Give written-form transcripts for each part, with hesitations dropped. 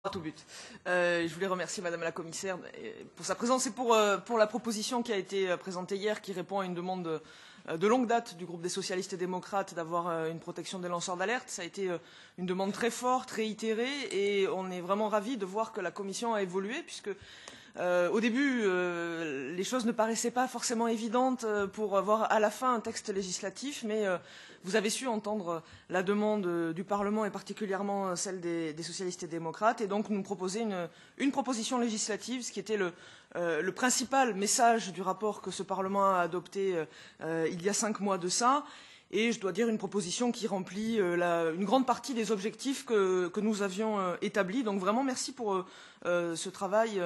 Au but. Je voulais remercier Madame la Commissaire pour sa présence et pour la proposition qui a été présentée hier, qui répond à une demande de longue date du groupe des socialistes et démocrates d'avoir une protection des lanceurs d'alerte. Ça a été une demande très forte, réitérée, et on est vraiment ravis de voir que la Commission a évolué, puisque au début, les choses ne paraissaient pas forcément évidentes pour avoir à la fin un texte législatif, mais vous avez su entendre la demande du Parlement et particulièrement celle des socialistes et démocrates, et donc nous proposer une proposition législative, ce qui était le principal message du rapport que ce Parlement a adopté il y a 5 mois de ça. Et je dois dire une proposition qui remplit une grande partie des objectifs que nous avions établis. Donc vraiment merci pour ce travail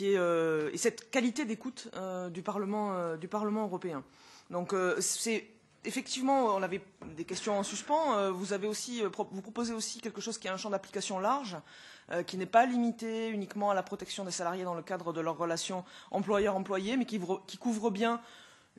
et cette qualité d'écoute du Parlement européen. Donc c'est effectivement, on avait des questions en suspens. Vous proposez aussi quelque chose qui a un champ d'application large, qui n'est pas limité uniquement à la protection des salariés dans le cadre de leurs relations employeur-employé, mais qui couvre bien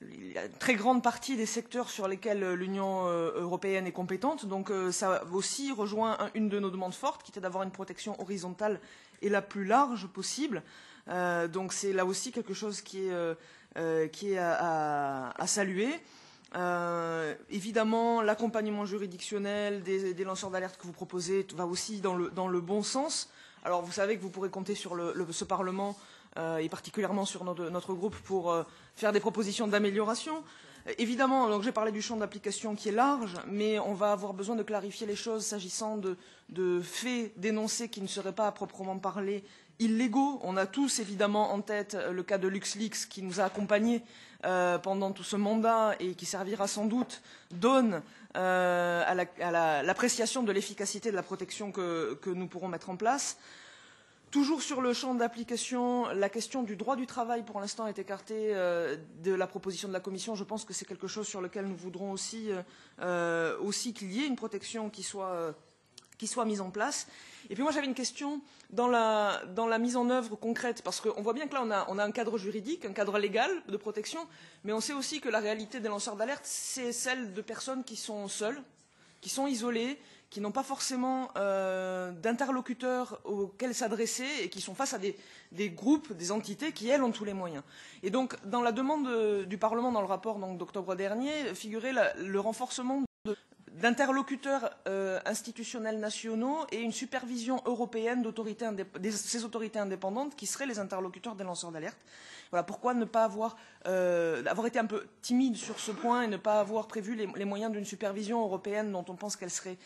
il y a une très grande partie des secteurs sur lesquels l'Union européenne est compétente. Donc ça aussi rejoint une de nos demandes fortes, qui était d'avoir une protection horizontale et la plus large possible. Donc c'est là aussi quelque chose qui est à saluer. Évidemment, l'accompagnement juridictionnel des lanceurs d'alerte que vous proposez va aussi dans le bon sens. Alors vous savez que vous pourrez compter sur ce Parlement et particulièrement sur notre groupe pour faire des propositions d'amélioration. Évidemment, donc j'ai parlé du champ d'application qui est large, mais on va avoir besoin de clarifier les choses s'agissant de faits dénoncés qui ne seraient pas à proprement parler illégaux. On a tous évidemment en tête le cas de LuxLeaks qui nous a accompagnés pendant tout ce mandat et qui servira sans doute donne à l'appréciation de l'efficacité de la protection que nous pourrons mettre en place. Toujours sur le champ d'application, la question du droit du travail, pour l'instant, est écartée de la proposition de la Commission. Je pense que c'est quelque chose sur lequel nous voudrons aussi qu'il y ait une protection qui soit mise en place. Et puis moi, j'avais une question dans la mise en œuvre concrète, parce qu'on voit bien que là, on a un cadre juridique, un cadre légal de protection, mais on sait aussi que la réalité des lanceurs d'alerte, c'est celle de personnes qui sont seules, qui sont isolées, qui n'ont pas forcément d'interlocuteurs auxquels s'adresser et qui sont face à des groupes, des entités qui, elles, ont tous les moyens. Et donc, dans la demande du Parlement, dans le rapport d'octobre dernier, figurait le renforcement d'interlocuteurs institutionnels nationaux et une supervision européenne de ces autorités indépendantes qui seraient les interlocuteurs des lanceurs d'alerte. Voilà, pourquoi ne pas avoir été un peu timide sur ce point et ne pas avoir prévu les moyens d'une supervision européenne dont on pense qu'elle serait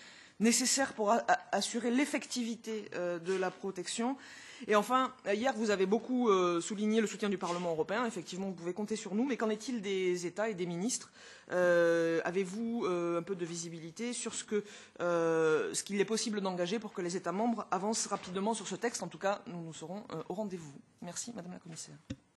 nécessaire pour assurer l'effectivité de la protection. Et enfin, hier, vous avez beaucoup souligné le soutien du Parlement européen. Effectivement, vous pouvez compter sur nous. Mais qu'en est-il des États et des ministres? Avez-vous un peu de visibilité sur ce qu'il est possible d'engager pour que les États membres avancent rapidement sur ce texte? En tout cas, nous serons au rendez-vous. Merci, Madame la Commissaire.